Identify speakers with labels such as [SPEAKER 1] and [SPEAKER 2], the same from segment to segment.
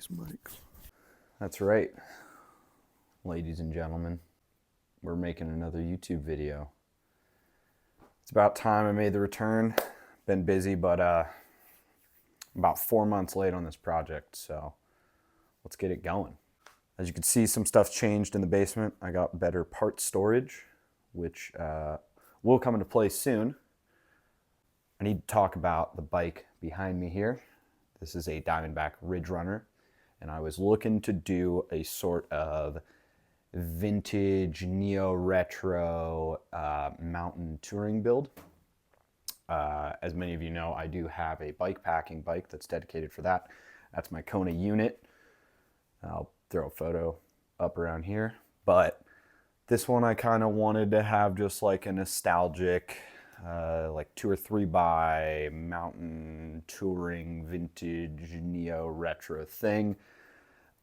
[SPEAKER 1] these mics.
[SPEAKER 2] That's right, ladies and gentlemen. We're making another YouTube video. It's about time I made the return. Been busy, but about 4 months late on this project, so let's get it going. As you can see, some stuff changed in the basement. I got better part storage, which will come into play soon. I need to talk about the bike behind me here. This is a Diamondback Ridge Runner, and I was looking to do a sort of vintage neo-retro mountain touring build. As many of you know, I do have a bike packing bike that's dedicated for that. That's my Kona unit. I'll throw a photo up around here, but this one I kind of wanted to have just like a nostalgic like 2 or 3 by mountain touring vintage neo retro thing.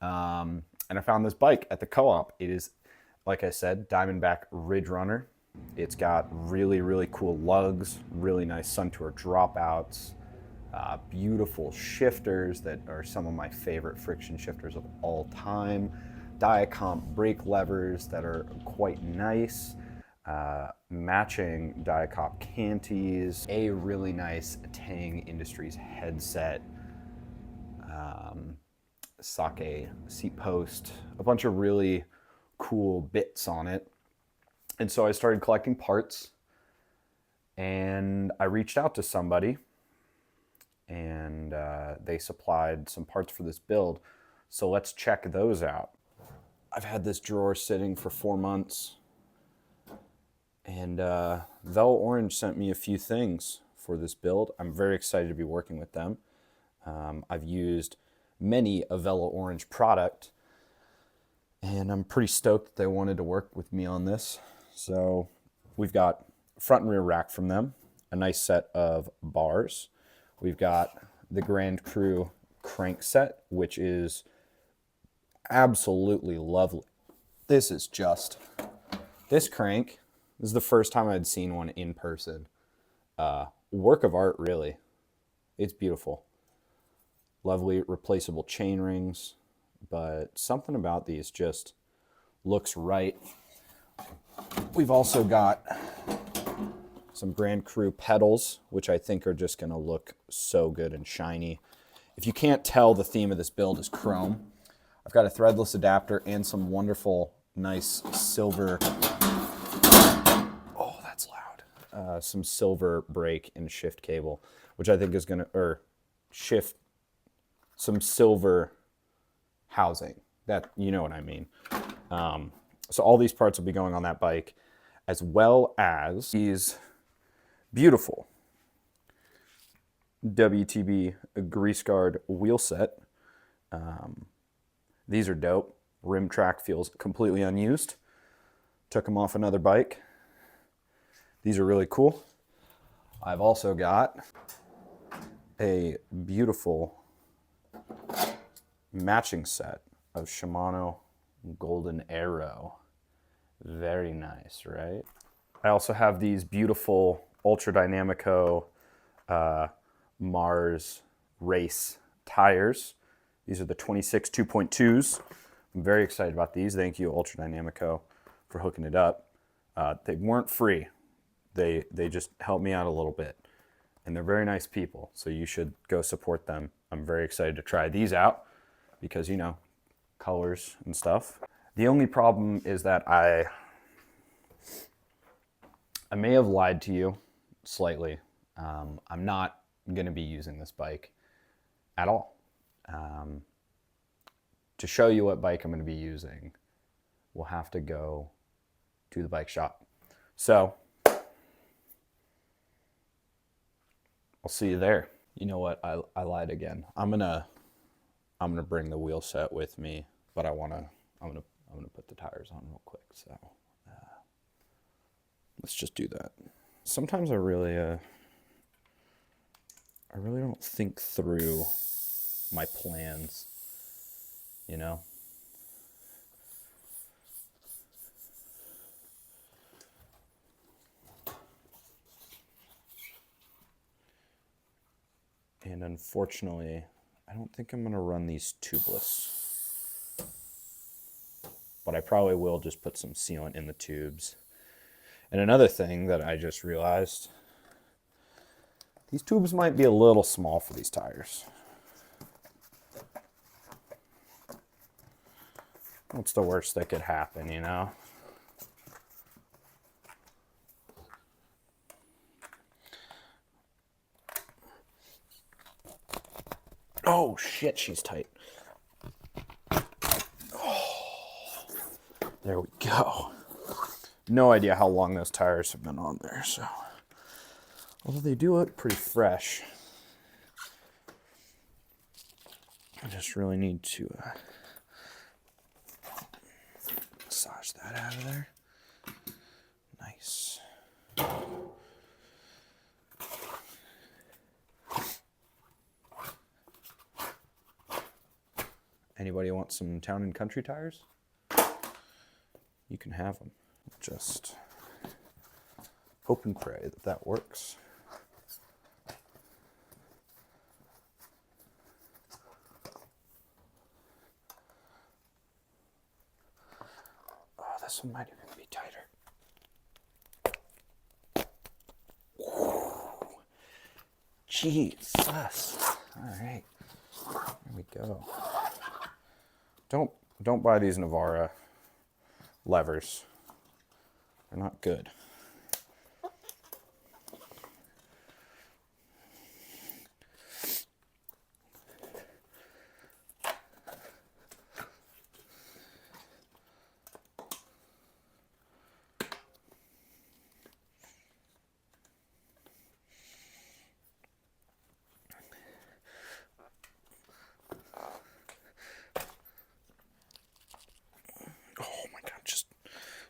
[SPEAKER 2] And I found this bike at the co-op. It is, like I said, Diamondback Ridge Runner. It's got really, really cool lugs, really nice Sun Tour dropouts, beautiful shifters that are some of my favorite friction shifters of all time, Diacomp brake levers that are quite nice, matching Diacomp canties, a really nice Tang Industries headset, sake seat post, a bunch of really cool bits on it. And so I started collecting parts, and I reached out to somebody, and they supplied some parts for this build. So let's check those out. I've had this drawer sitting for 4 months, and Velo Orange sent me a few things for this build. I'm very excited to be working with them. I've used many a Velo Orange product, and I'm pretty stoked that they wanted to work with me on this. So we've got front and rear rack from them, a nice set of bars. We've got the Grand Cru crank set, which is absolutely lovely. This is just, this crank, this is the first time I'd seen one in person. Work of art, really. It's beautiful. Lovely replaceable chain rings, but something about these just looks right. We've also got some Grand Cru pedals, which I think are just going to look so good and shiny. If you can't tell, the theme of this build is chrome. I've got a threadless adapter and some wonderful, nice silver, oh, that's loud, some silver brake and shift cable, which I think is going to, or shift, some silver housing, that, you know what I mean. So all these parts will be going on that bike, as well as these beautiful WTB grease guard wheel set. These are dope. Rim track feels completely unused. Took them off another bike. These are really cool. I've also got a beautiful matching set of Shimano Golden Arrow. Very nice, right? I also have these beautiful Ultra Dynamico Mars Race tires. These are the 26 2.2s. I'm very excited about these. Thank you, Ultra Dynamico, for hooking it up. They weren't free. They just helped me out a little bit. And they're very nice people, so you should go support them. I'm very excited to try these out because, you know, colors and stuff. The only problem is that I may have lied to you slightly. I'm not going to be using this bike at all. To show you what bike I'm going to be using, we'll have to go to the bike shop. So I'll see you there. You know what? I lied again. I'm gonna bring the wheel set with me, but I'm gonna put the tires on real quick. So let's just do that. Sometimes I really don't think through my plans, you know? And unfortunately, I don't think I'm going to run these tubeless. But I probably will just put some sealant in the tubes. And another thing that I just realized, these tubes might be a little small for these tires. What's the worst that could happen, you know? Oh shit, she's tight. Oh, there we go. No idea how long those tires have been on there, so. Although they do look pretty fresh. I just really need to massage that out of there. Nice. Anybody want some Town and Country tires? You can have them. Just hope and pray that that works. Oh, this one might even be tighter. Jesus. All right. There we go. Don't buy these Navara levers. They're not good.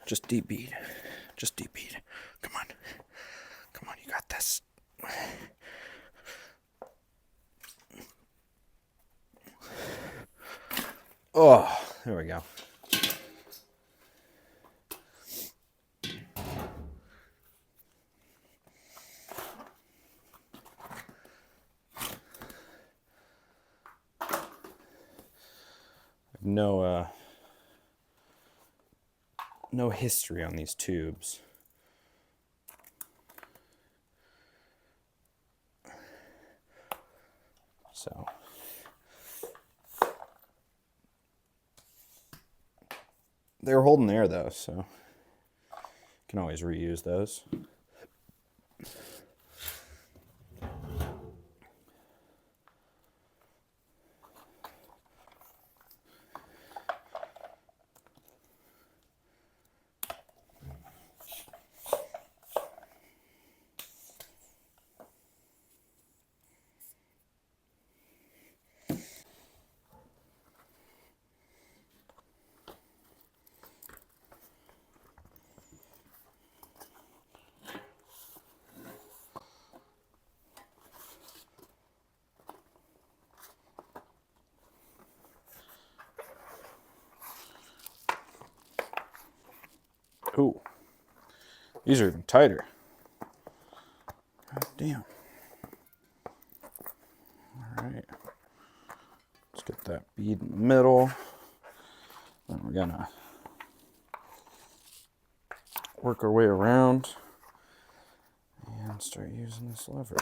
[SPEAKER 2] Just deep bead. Just deep bead. Come on. Come on, you got this. Oh, there we go. No history on these tubes. So they were holding air though, so you can always reuse those. Ooh, these are even tighter. God damn. All right, let's get that bead in the middle. Then we're gonna work our way around and start using this lever.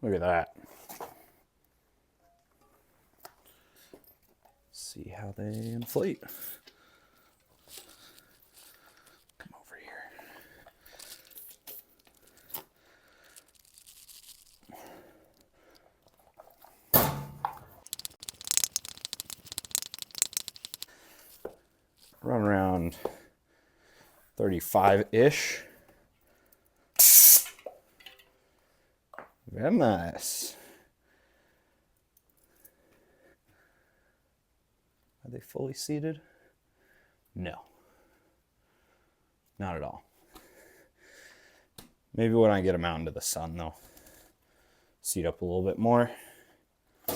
[SPEAKER 2] Look at that. See how they inflate. Come over here. Run around 35-ish. Very nice. Are they fully seated? No. Not at all. Maybe when I get them out into the sun, they'll seat up a little bit more. All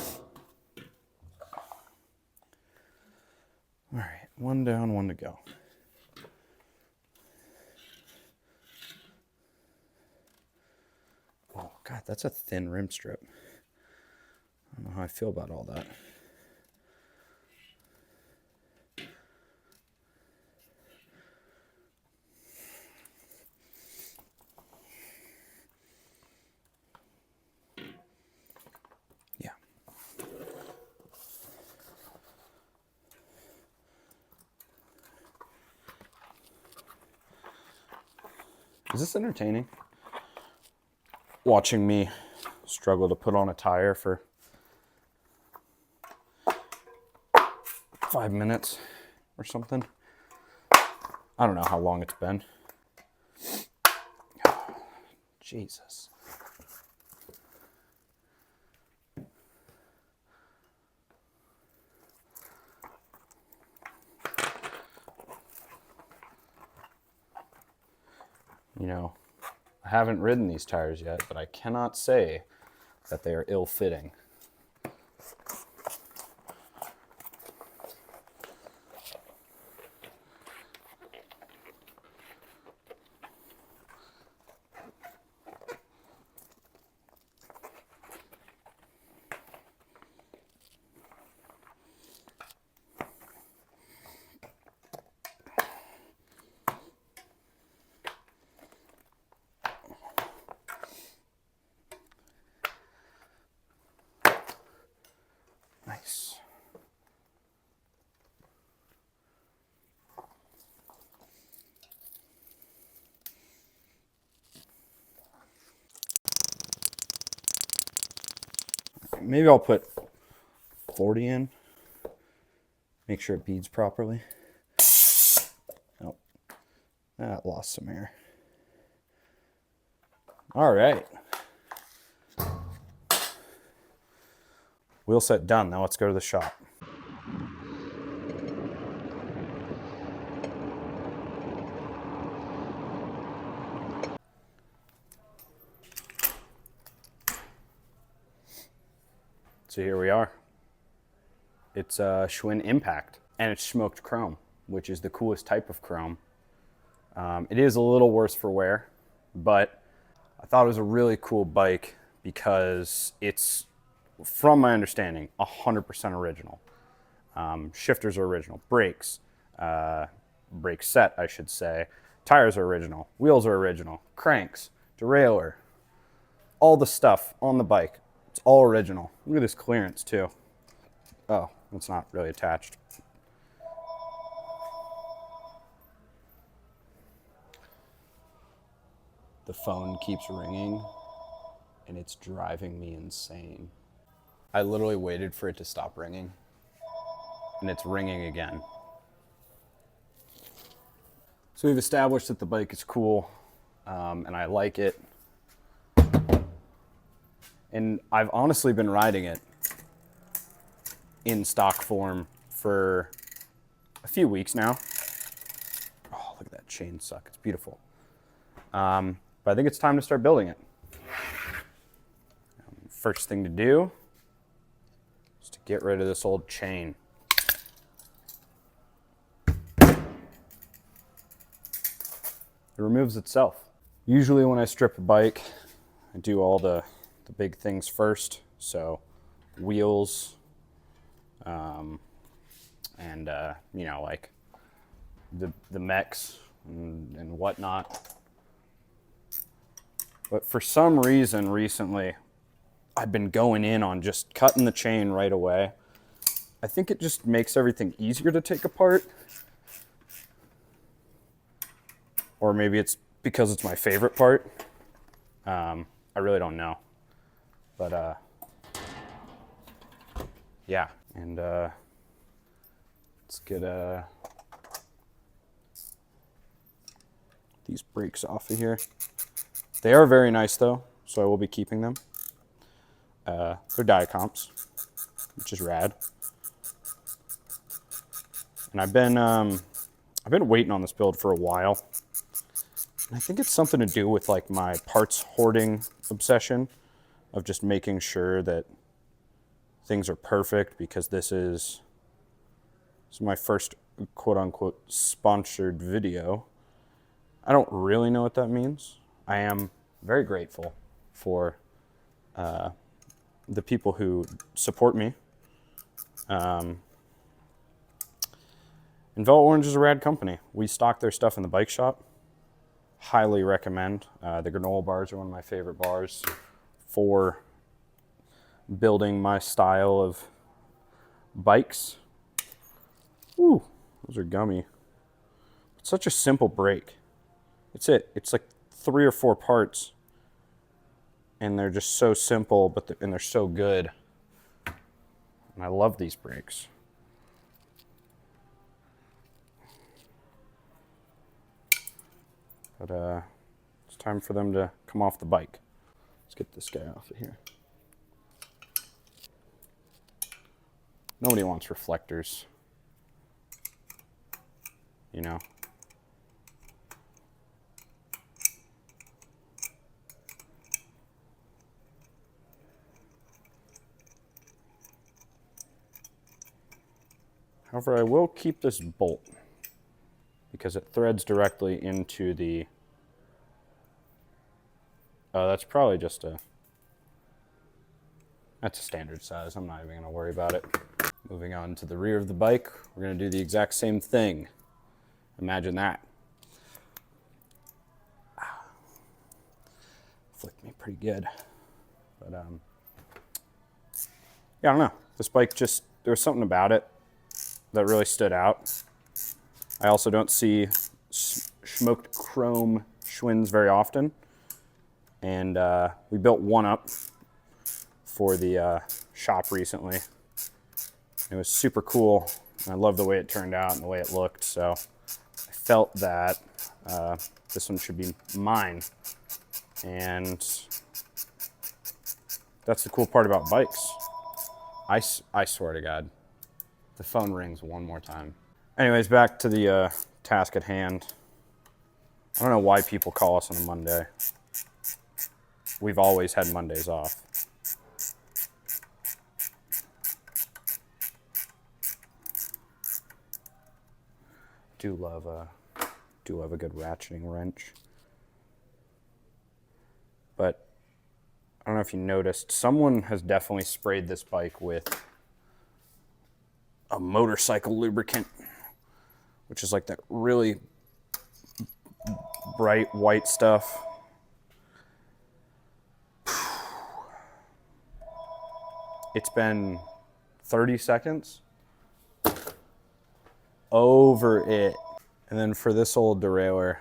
[SPEAKER 2] right, one down, one to go. Oh, God, that's a thin rim strip. I don't know how I feel about all that. Yeah. Is this entertaining? Watching me struggle to put on a tire for 5 minutes or something. I don't know how long it's been. Jesus. You know, I haven't ridden these tires yet, but I cannot say that they are ill-fitting. Nice. Maybe I'll put 40 in. Make sure it beads properly. Oh, that lost some air. All right. Wheel set done. Now let's go to the shop. So here we are. It's Schwinn Impact, and it's smoked chrome, which is the coolest type of chrome. It is a little worse for wear, but I thought it was a really cool bike because it's, from my understanding, 100% original. Shifters are original. Brakes, brake set, I should say. Tires are original. Wheels are original. Cranks, derailleur, all the stuff on the bike. It's all original. Look at this clearance too. Oh, it's not really attached. The phone keeps ringing and it's driving me insane. I literally waited for it to stop ringing and it's ringing again. So we've established that the bike is cool and I like it. And I've honestly been riding it in stock form for a few weeks now. Oh, look at that chain suck. It's beautiful. But I think it's time to start building it. First thing to do is to get rid of this old chain. It removes itself. Usually when I strip a bike, I do all the big things first. So wheels, and you know, like the mechs and whatnot. But for some reason recently, I've been going in on just cutting the chain right away I think it just makes everything easier to take apart. Or maybe it's because it's my favorite part. I really don't know. But yeah. And let's get these brakes off of here. They are very nice though, so I will be keeping them. They're Diacomps, which is rad. And I've been waiting on this build for a while. And I think it's something to do with like my parts hoarding obsession of just making sure that things are perfect, because this is my first quote unquote sponsored video. I don't really know what that means. I am very grateful for the people who support me. And Velvet Orange is a rad company. We stock their stuff in the bike shop. Highly recommend. The granola bars are one of my favorite bars for building my style of bikes. Ooh, those are gummy. It's such a simple brake. It's like 3 or 4 parts, and they're just so simple, but and they're so good. And I love these brakes. But it's time for them to come off the bike. Let's get this guy off of here. Nobody wants reflectors, you know. However, I will keep this bolt because it threads directly into the... that's probably just that's a standard size. I'm not even going to worry about it. Moving on to the rear of the bike, we're going to do the exact same thing. Imagine that. Flicked me pretty good. But yeah, I don't know. This bike just, there was something about it that really stood out. I also don't see smoked chrome Schwinn's very often. And we built one up for the shop recently. It was super cool. And I love the way it turned out and the way it looked. So I felt that this one should be mine. And that's the cool part about bikes. I swear to God, the phone rings one more time. Anyways, back to the task at hand. I don't know why people call us on a Monday. We've always had Mondays off. Do love a good ratcheting wrench. But I don't know if you noticed, someone has definitely sprayed this bike with a motorcycle lubricant, which is like that really bright white stuff. It's been 30 seconds over it. And then for this old derailleur,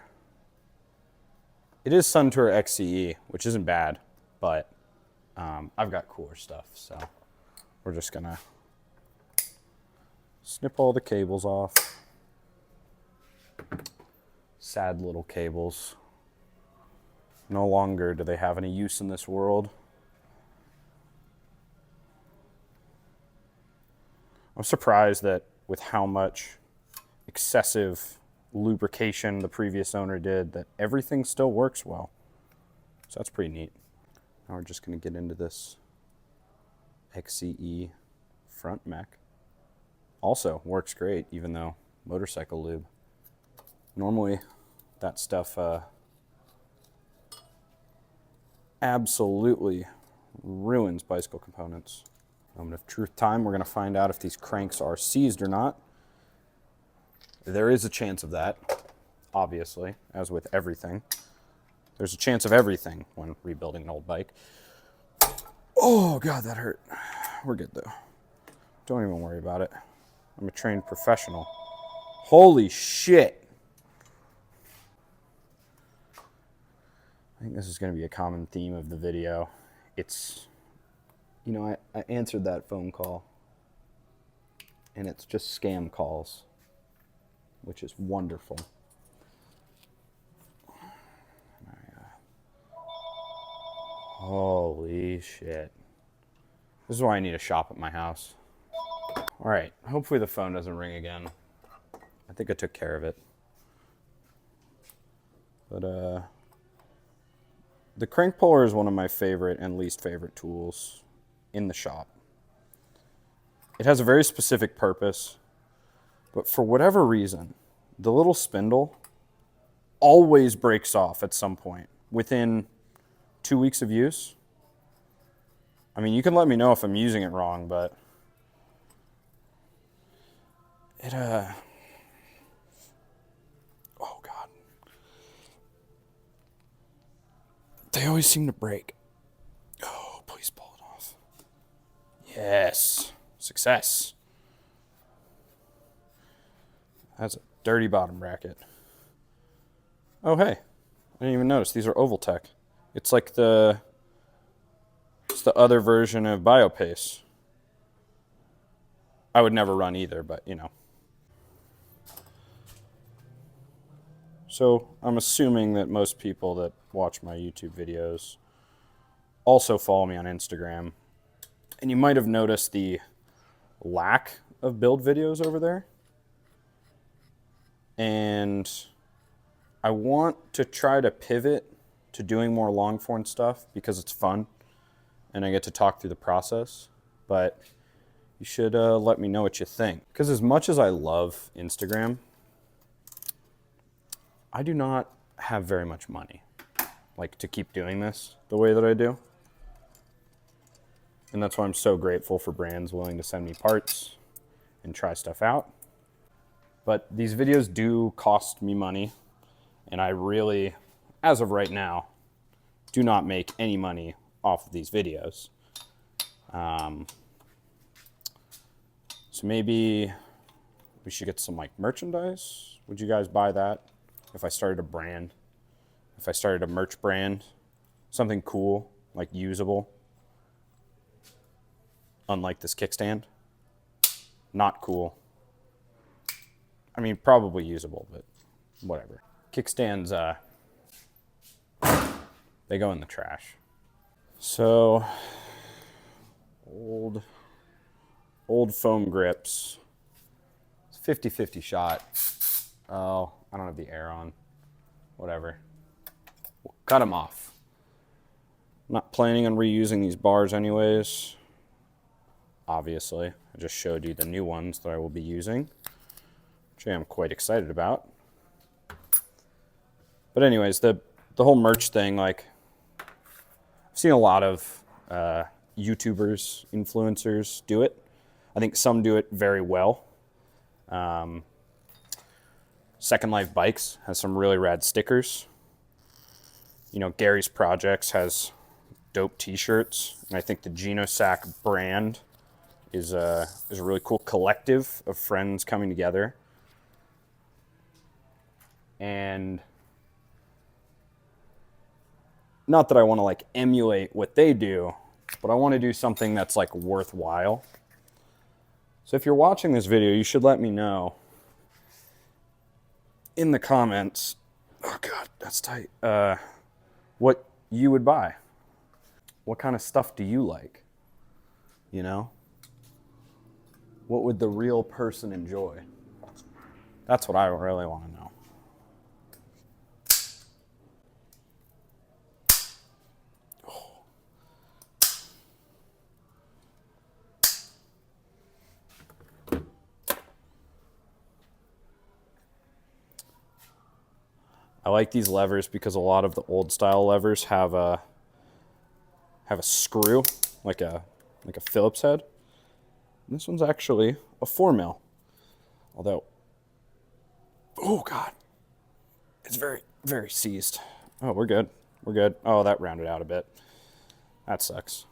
[SPEAKER 2] it is Suntour XCE, which isn't bad, but I've got cooler stuff, so we're just gonna snip all the cables off. Sad little cables. No longer do they have any use in this world. I'm surprised that with how much excessive lubrication the previous owner did, that everything still works well. So that's pretty neat. Now we're just going to get into this XCE front mech. Also works great, even though motorcycle lube. Normally that stuff absolutely ruins bicycle components. Moment of truth time. We're going to find out if these cranks are seized or not. There is a chance of that, obviously, as with everything. There's a chance of everything when rebuilding an old bike. Oh, God, that hurt. We're good, though. Don't even worry about it. I'm a trained professional. Holy shit. I think this is going to be a common theme of the video. It's, you know, I answered that phone call, and it's just scam calls, which is wonderful. Holy shit. This is why I need a shop at my house. All right, hopefully the phone doesn't ring again. I think I took care of it. But the crank puller is one of my favorite and least favorite tools in the shop. It has a very specific purpose, but for whatever reason, the little spindle always breaks off at some point within 2 weeks of use. I mean, you can let me know if I'm using it wrong, but it, oh God. They always seem to break. Oh, please pull it off. Yes, success. That's a dirty bottom bracket. Oh, hey, I didn't even notice. These are Ovaltech. It's like it's the other version of BioPace. I would never run either, but you know. So I'm assuming that most people that watch my YouTube videos also follow me on Instagram. And you might have noticed the lack of build videos over there. And I want to try to pivot to doing more long form stuff because it's fun and I get to talk through the process. But you should let me know what you think. Because as much as I love Instagram, I do not have very much money, like, to keep doing this the way that I do. And that's why I'm so grateful for brands willing to send me parts and try stuff out. But these videos do cost me money, and I really, as of right now, do not make any money off of these videos. So maybe we should get some like merchandise. Would you guys buy that? If I started a brand, if I started a merch brand, something cool, like usable, unlike this kickstand. Not cool. I mean, probably usable, but whatever. Kickstands, they go in the trash. So, old foam grips. It's 50-50 shot. Oh, I don't have the air on. Whatever. We'll cut them off. I'm not planning on reusing these bars anyways. Obviously, I just showed you the new ones that I will be using, which I am quite excited about. But anyways, the whole merch thing, like, I've seen a lot of YouTubers, influencers do it. I think some do it very well. Second Life Bikes has some really rad stickers. You know, Gary's Projects has dope t-shirts. And I think the Genosac brand is a really cool collective of friends coming together. And not that I want to like emulate what they do, but I want to do something that's like worthwhile. So if you're watching this video, you should let me know in the comments, oh God, that's tight, what you would buy. What kind of stuff do you like? You know? What would the real person enjoy? That's what I really want to know. I like these levers because a lot of the old style levers have a screw, like a Phillips head. And this one's actually a 4mm. Although, oh God, it's very, very seized. Oh, we're good. We're good. Oh, that rounded out a bit. That sucks.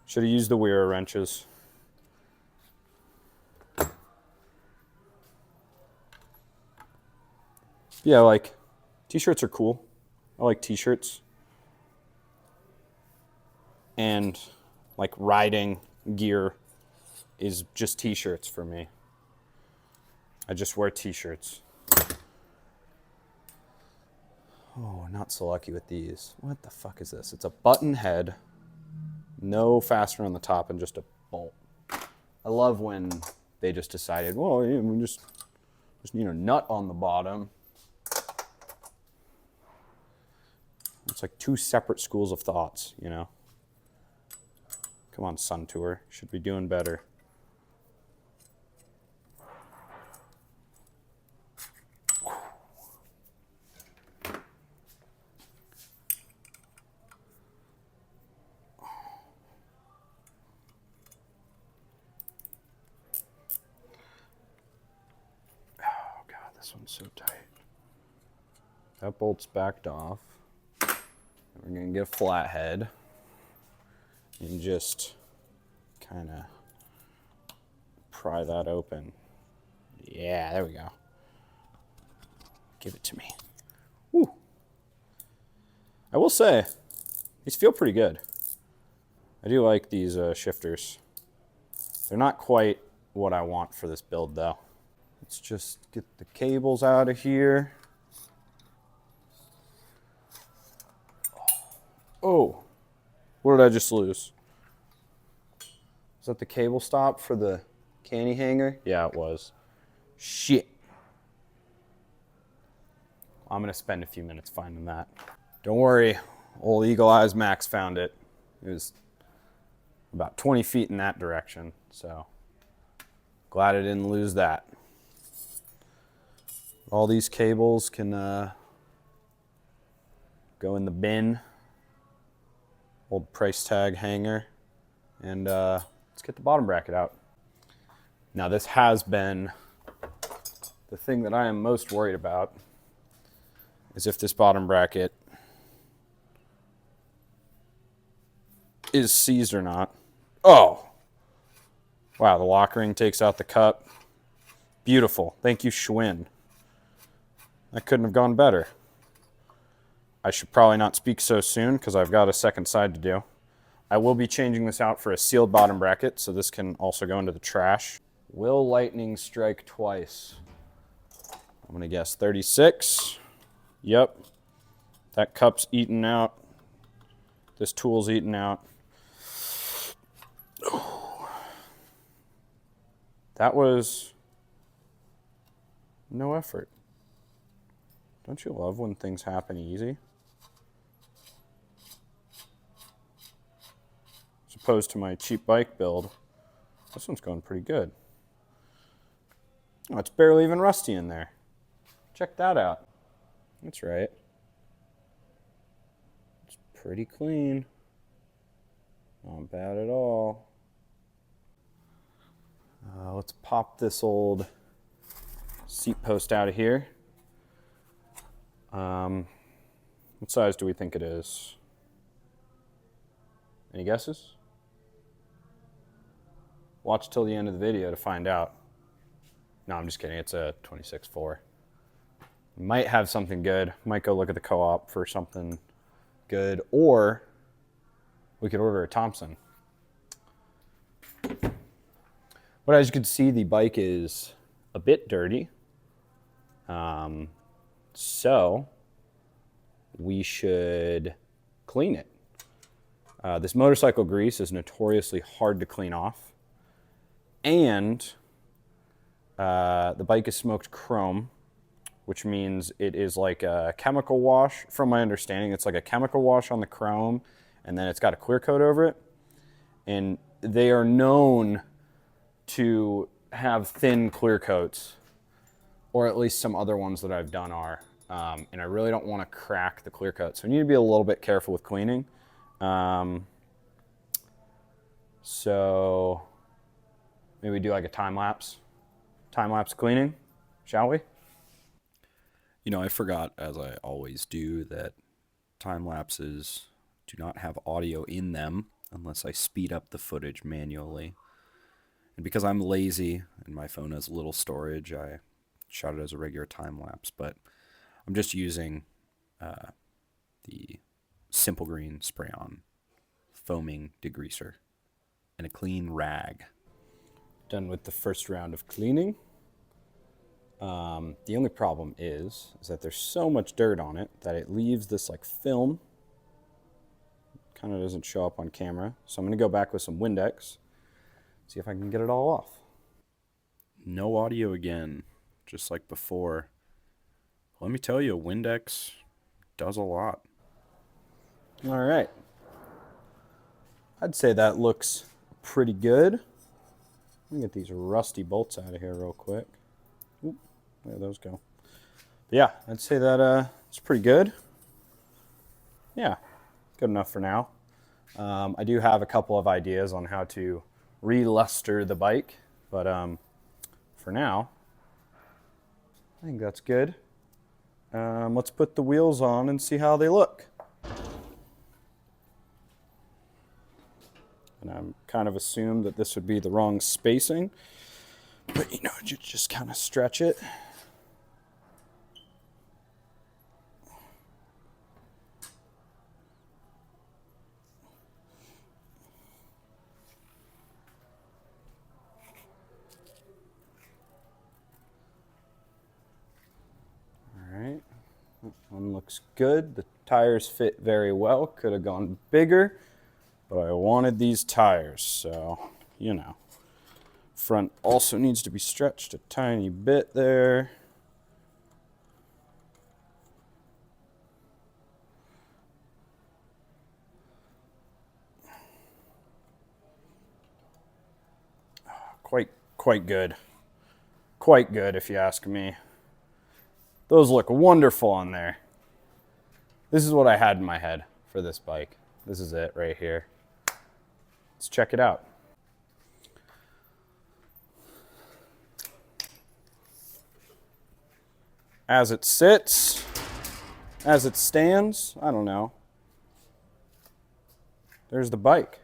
[SPEAKER 2] Should have used the Weir wrenches. Yeah, like t-shirts are cool. I like t-shirts. And like riding gear is just t-shirts for me. I just wear t-shirts. Oh, not so lucky with these. What the fuck is this? It's a button head, no fastener on the top, and just a bolt. I love when they just decided, well, yeah, we just need a nut on the bottom. It's like two separate schools of thoughts, you know? Come on, Sun Tour. Should be doing better. Oh, God, this one's so tight. That bolt's backed off. We're going to get a flathead and just kind of pry that open. Yeah, there we go. Give it to me. Woo. I will say, these feel pretty good. I do like these shifters. They're not quite what I want for this build, though. Let's just get the cables out of here. Oh, what did I just lose? Is that the cable stop for the canny hanger? Yeah, it was. Shit. I'm gonna spend a few minutes finding that. Don't worry, old Eagle Eyes Max found it. It was about 20 feet in that direction, so glad I didn't lose that. All these cables can go in the bin. Old price tag hanger. And let's get the bottom bracket out. Now this has been the thing that I am most worried about, is if this bottom bracket is seized or not. Oh! Wow, the lock ring takes out the cup. Beautiful. Thank you, Schwinn. That couldn't have gone better. I should probably not speak so soon because I've got a second side to do. I will be changing this out for a sealed bottom bracket, so this can also go into the trash. Will lightning strike twice? I'm gonna guess 36. Yep. That cup's eaten out. This tool's eaten out. That was no effort. Don't you love when things happen easy? As opposed to my cheap bike build, this one's going pretty good. Oh, it's barely even rusty in there. Check that out. That's right. It's pretty clean. Not bad at all. Let's pop this old seat post out of here. What size do we think it is? Any guesses? Watch till the end of the video to find out. No, I'm just kidding. It's a 26.4. Might have something good. Might go look at the co-op for something good, or we could order a Thompson. But as you can see, the bike is a bit dirty. So we should clean it. This motorcycle grease is notoriously hard to clean off. And the bike is smoked chrome, which means it is like a chemical wash. From my understanding, it's like a chemical wash on the chrome, and then it's got a clear coat over it. And they are known to have thin clear coats, or at least some other ones that I've done are. And I really don't want to crack the clear coat, so I need to be a little bit careful with cleaning. So maybe we do like a time-lapse cleaning, shall we? You know, I forgot, as I always do, that time lapses do not have audio in them unless I speed up the footage manually. And because I'm lazy and my phone has little storage, I shot it as a regular time lapse. But I'm just using the Simple Green spray-on foaming degreaser and a clean rag. Done with the first round of cleaning. The only problem is that there's so much dirt on it that it leaves this like film. Kind of doesn't show up on camera. So I'm going to go back with some Windex, see if I can get it all off. No audio again, just like before. Let me tell you, Windex does a lot. All right. I'd say that looks pretty good. Let me get these rusty bolts out of here real quick. Oop, there those go. But yeah, I'd say that it's pretty good. Yeah, good enough for now. I do have a couple of ideas on how to re-luster the bike, but for now, I think that's good. Let's put the wheels on and see how they look. And I'm kind of assumed that this would be the wrong spacing, but you know, you just kind of stretch it. All right, that one looks good. The tires fit very well. Could have gone bigger, but I wanted these tires, so, you know. Front also needs to be stretched a tiny bit there. Quite good. Quite good, if you ask me. Those look wonderful on there. This is what I had in my head for this bike. This is it right here. Let's check it out. As it sits, as it stands, I don't know. There's the bike.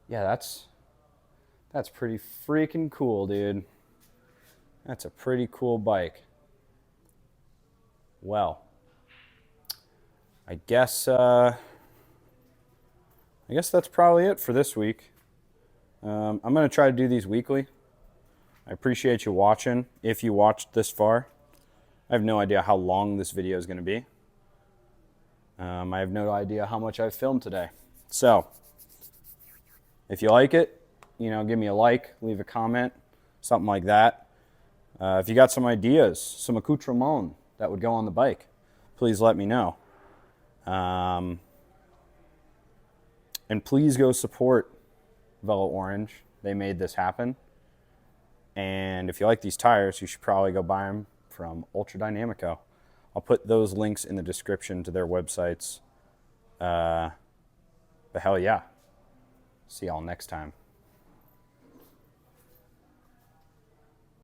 [SPEAKER 2] Yeah, that's pretty freaking cool, dude. That's a pretty cool bike. Well, I guess that's probably it for this week. I'm going to try to do these weekly. I appreciate you watching, if you watched this far. I have no idea how long this video is going to be. I have no idea how much I've filmed today. So, if you like it, you know, give me a like, leave a comment, something like that. If you got some ideas, some accoutrement that would go on the bike, please let me know. And please go support Velo Orange. They made this happen. And if you like these tires, you should probably go buy them from Ultra Dynamico. I'll put those links in the description to their websites. But hell yeah. See y'all next time.